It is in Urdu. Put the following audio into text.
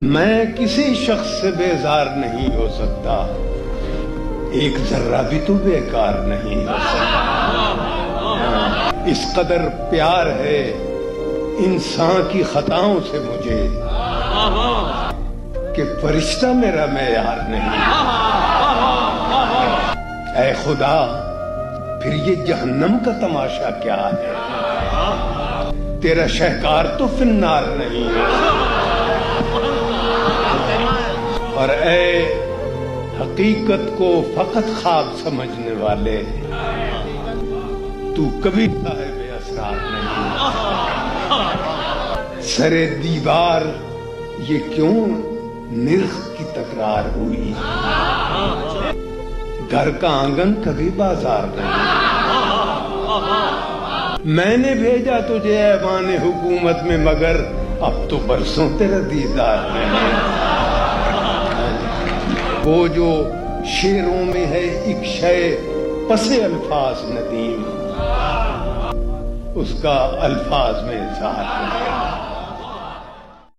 میں کسی شخص سے بیزار نہیں ہو سکتا، ایک ذرہ بھی تو بیکار نہیں ہو سکتا۔ اس قدر پیار ہے انسان کی خطاؤں سے مجھے کہ فرشتہ میرا معیار نہیں۔ اے خدا، پھر یہ جہنم کا تماشا کیا ہے؟ تیرا شہکار تو فی النار نہیں ہے۔ اور اے حقیقت کو فقط خواب سمجھنے والے، تو کبھی صاحب اسرار نہیں۔ سرے دیوار یہ کیوں نرخ کی تکرار ہوئی؟ گھر کا آنگن کبھی بازار نہیں۔ میں نے بھیجا تجھے ایوان حکومت میں، مگر اب تو برسوں تیرا دیدار نہیں۔ وہ جو شعروں میں ہے ایک شے پس الفاظ ندیم، اس کا الفاظ میں اظہار نہیں۔